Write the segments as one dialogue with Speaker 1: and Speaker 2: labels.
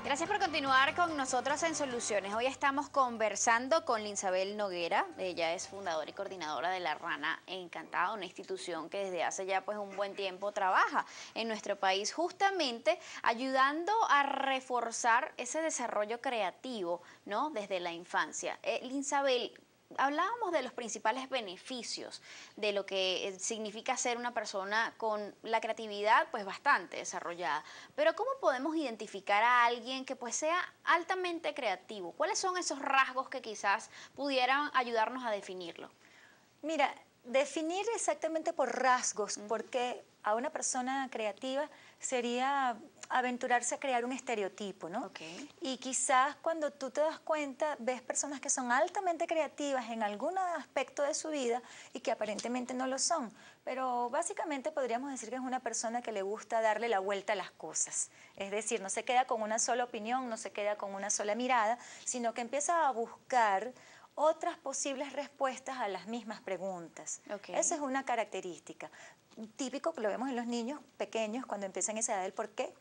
Speaker 1: Gracias por continuar con nosotros en Soluciones. Hoy estamos conversando con Linsabel Noguera. Ella es fundadora y coordinadora de La Rana Encantada, una institución que desde hace ya pues un buen tiempo trabaja en nuestro país justamente ayudando a reforzar ese desarrollo creativo, ¿no? Desde la infancia. Linsabel, hablábamos de los principales beneficios de lo que significa ser una persona con la creatividad pues bastante desarrollada, pero ¿cómo podemos identificar a alguien que pues sea altamente creativo? ¿Cuáles son esos rasgos que quizás pudieran ayudarnos a definirlo?
Speaker 2: Mira, definir exactamente por rasgos, porque a una persona creativa sería aventurarse a crear un estereotipo, ¿no?
Speaker 1: Ok.
Speaker 2: Y quizás cuando tú te das cuenta, ves personas que son altamente creativas en algún aspecto de su vida y que aparentemente no lo son. Pero básicamente podríamos decir que es una persona que le gusta darle la vuelta a las cosas. Es decir, no se queda con una sola opinión, no se queda con una sola mirada, sino que empieza a buscar otras posibles respuestas a las mismas preguntas.
Speaker 1: Ok.
Speaker 2: Esa es una característica. Típico que lo vemos en los niños pequeños cuando empiezan esa edad del por qué.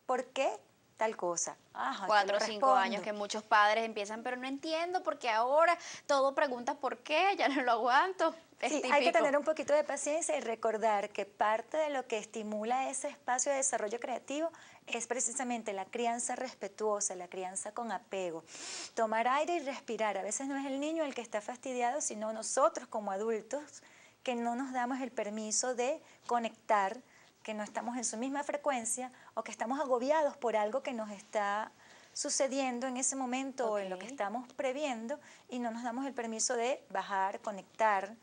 Speaker 2: ¿Por qué tal cosa? Ajá, te lo
Speaker 1: 4 o 5 años
Speaker 2: respondo.
Speaker 1: que muchos padres empiezan, pero no entiendo porque ahora todo pregunta por qué, ya no lo aguanto. Es
Speaker 2: Sí, hay que
Speaker 1: típico.
Speaker 2: tener un poquito de paciencia y recordar que parte de lo que estimula ese espacio de desarrollo creativo es precisamente la crianza respetuosa, la crianza con apego. Tomar aire y respirar. A veces no es el niño el que está fastidiado, sino nosotros como adultos que no nos damos el permiso de conectar, que no estamos en su misma frecuencia o que estamos agobiados por algo que nos está sucediendo en ese momento o en lo que estamos previendo y no nos damos el permiso de bajar, conectar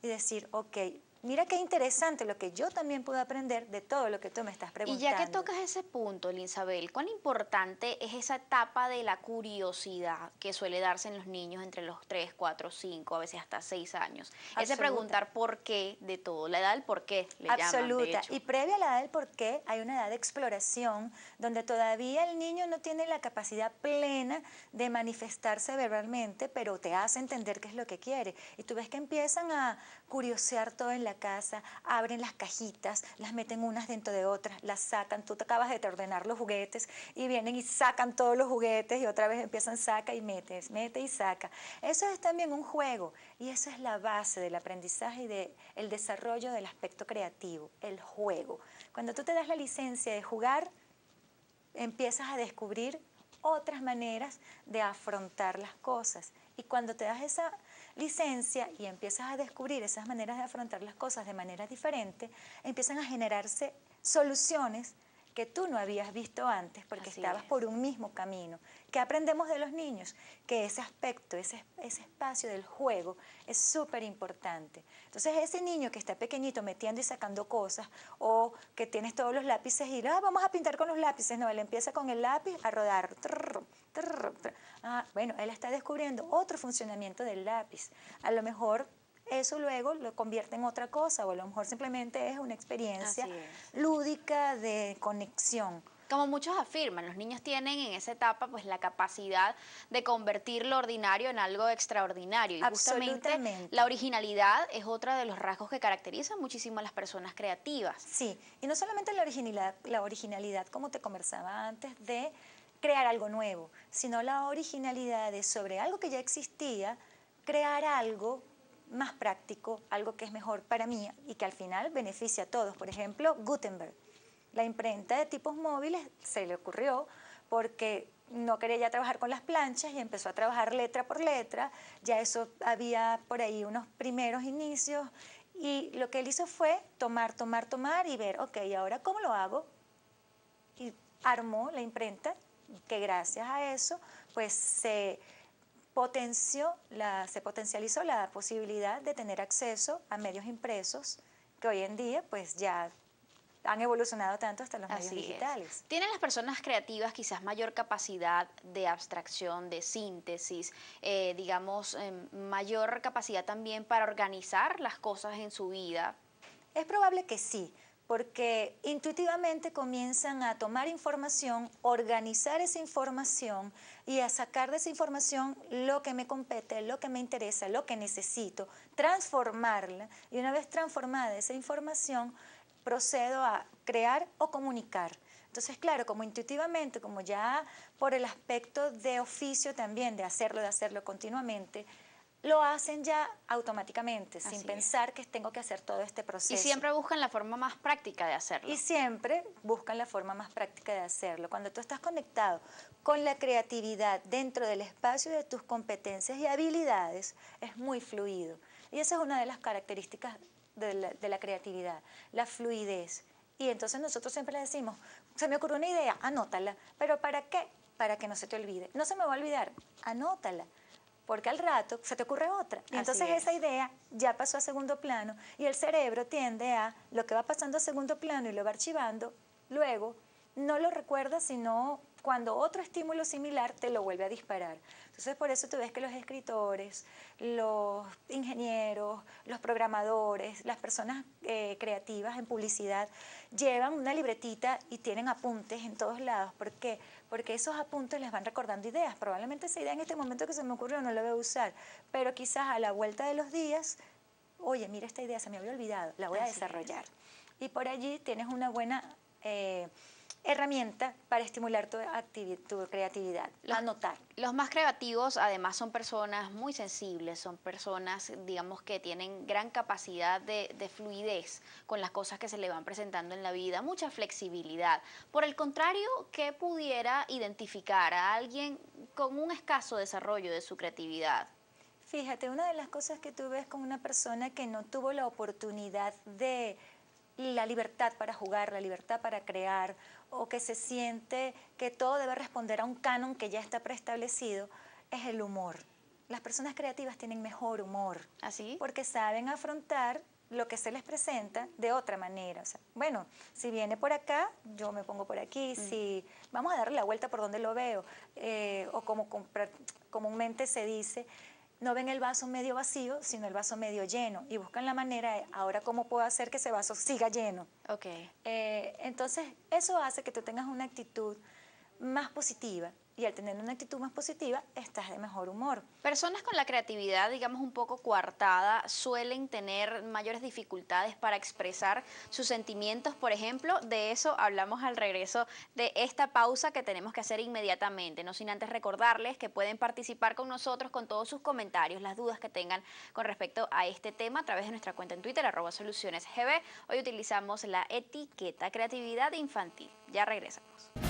Speaker 2: y decir, ok, mira qué interesante lo que yo también puedo aprender de todo lo que tú me estás
Speaker 1: Y
Speaker 2: preguntando.
Speaker 1: ya que tocas ese punto, Linsabel, ¿cuán importante es esa etapa de la curiosidad que suele darse en los niños entre los 3, 4, 5, a veces hasta 6 años? Ese
Speaker 2: Absoluta.
Speaker 1: preguntar por qué de todo, la edad del por qué le llaman, de
Speaker 2: Absoluta.
Speaker 1: hecho.
Speaker 2: Y previa a la edad del porqué hay una edad de exploración donde todavía el niño no tiene la capacidad plena de manifestarse verbalmente, pero te hace entender qué es lo que quiere. Y tú ves que empiezan a curiosear todo en la casa, abren las cajitas, las meten unas dentro de otras, las sacan. Tú te acabas de ordenar los juguetes y vienen y sacan todos los juguetes y otra vez empiezan saca y metes, mete y saca. Eso es también un juego y eso es la base del aprendizaje y del desarrollo del aspecto creativo, el juego. Cuando tú te das la licencia de jugar, empiezas a descubrir otras maneras de afrontar las cosas. Y cuando te das esa licencia y empiezas a descubrir esas maneras de afrontar las cosas de manera diferente, empiezan a generarse soluciones que tú no habías visto antes porque
Speaker 1: Así
Speaker 2: estabas
Speaker 1: es.
Speaker 2: por un mismo camino. ¿Qué aprendemos de los niños? Que ese aspecto, ese espacio del juego es súper importante. Entonces ese niño que está pequeñito metiendo y sacando cosas o que tienes todos los lápices y vamos a pintar con los lápices, no, él empieza con el lápiz a rodar. Bueno, él está descubriendo otro funcionamiento del lápiz. A lo mejor eso luego lo convierte en otra cosa o a lo mejor simplemente es una experiencia
Speaker 1: Así es.
Speaker 2: lúdica de conexión.
Speaker 1: Como muchos afirman, los niños tienen en esa etapa pues la capacidad de convertir lo ordinario en algo extraordinario y justamente
Speaker 2: Absolutamente.
Speaker 1: la originalidad es otro de los rasgos que caracterizan muchísimo a las personas creativas.
Speaker 2: Sí, y no solamente la originalidad como te conversaba antes de crear algo nuevo, sino la originalidad de sobre algo que ya existía, crear algo más práctico, algo que es mejor para mí y que al final beneficia a todos. Por ejemplo, Gutenberg. La imprenta de tipos móviles se le ocurrió porque no quería ya trabajar con las planchas y empezó a trabajar letra por letra. Ya eso había por ahí unos primeros inicios y lo que él hizo fue tomar y ver, ok, ¿ahora cómo lo hago? Y armó la imprenta que gracias a eso pues se potencializó la posibilidad de tener acceso a medios impresos que hoy en día pues ya han evolucionado tanto hasta los medios
Speaker 1: Así
Speaker 2: digitales.
Speaker 1: es. ¿Tienen las personas creativas quizás mayor capacidad de abstracción, de síntesis, digamos, mayor capacidad también para organizar las cosas en su vida?
Speaker 2: Es probable que sí, porque intuitivamente comienzan a tomar información, organizar esa información y a sacar de esa información lo que me compete, lo que me interesa, lo que necesito, transformarla y una vez transformada esa información procedo a crear o comunicar. Entonces, claro, como intuitivamente, como ya por el aspecto de oficio también, de hacerlo continuamente, lo hacen ya automáticamente, sin
Speaker 1: Así es.
Speaker 2: pensar que tengo que hacer todo este proceso.
Speaker 1: Y siempre buscan la forma más práctica de hacerlo.
Speaker 2: Y siempre buscan la forma más práctica de hacerlo. Cuando tú estás conectado con la creatividad dentro del espacio de tus competencias y habilidades, es muy fluido. Y esa es una de las características de la creatividad, la fluidez. Y entonces nosotros siempre le decimos, se me ocurrió una idea, anótala. ¿Pero para qué? Para que no se te olvide. No se me va a olvidar, anótala. Porque al rato se te ocurre otra. Y entonces esa idea ya pasó a segundo plano y el cerebro tiende a lo que va pasando a segundo plano y lo va archivando, luego no lo recuerdas sino cuando otro estímulo similar te lo vuelve a disparar. Entonces por eso tú ves que los escritores, los ingenieros, los programadores, las personas creativas en publicidad llevan una libretita y tienen apuntes en todos lados. ¿Por qué? Porque esos apuntes les van recordando ideas. Probablemente esa idea en este momento que se me ocurrió no la voy a usar, pero quizás a la vuelta de los días, oye, mira esta idea, se me había olvidado, la voy a desarrollar. Y por allí tienes una buena herramienta para estimular tu creatividad, anotar.
Speaker 1: Los más creativos además son personas muy sensibles, son personas, digamos, que tienen gran capacidad de fluidez con las cosas que se le van presentando en la vida, mucha flexibilidad. Por el contrario, ¿qué pudiera identificar a alguien con un escaso desarrollo de su creatividad?
Speaker 2: Fíjate, una de las cosas que tú ves con una persona que no tuvo la oportunidad de la libertad para jugar, la libertad para crear, o que se siente que todo debe responder a un canon que ya está preestablecido, es el humor. Las personas creativas tienen mejor humor.
Speaker 1: ¿Así?
Speaker 2: Porque saben afrontar lo que se les presenta de otra manera. O sea, bueno, si viene por acá, yo me pongo por aquí. Si vamos a darle la vuelta por donde lo veo, o como comúnmente se dice, no ven el vaso medio vacío, sino el vaso medio lleno. Y buscan la manera de, ahora, ¿cómo puedo hacer que ese vaso siga lleno?
Speaker 1: Ok.
Speaker 2: Entonces, eso hace que tú tengas una actitud más positiva. Y al tener una actitud más positiva, estás de mejor humor.
Speaker 1: Personas con la creatividad, digamos, un poco coartada, suelen tener mayores dificultades para expresar sus sentimientos, por ejemplo. De eso hablamos al regreso de esta pausa que tenemos que hacer inmediatamente, no sin antes recordarles que pueden participar con nosotros con todos sus comentarios, las dudas que tengan con respecto a este tema a través de nuestra cuenta en Twitter, @solucionesgb. Hoy utilizamos la etiqueta creatividad infantil. Ya regresamos.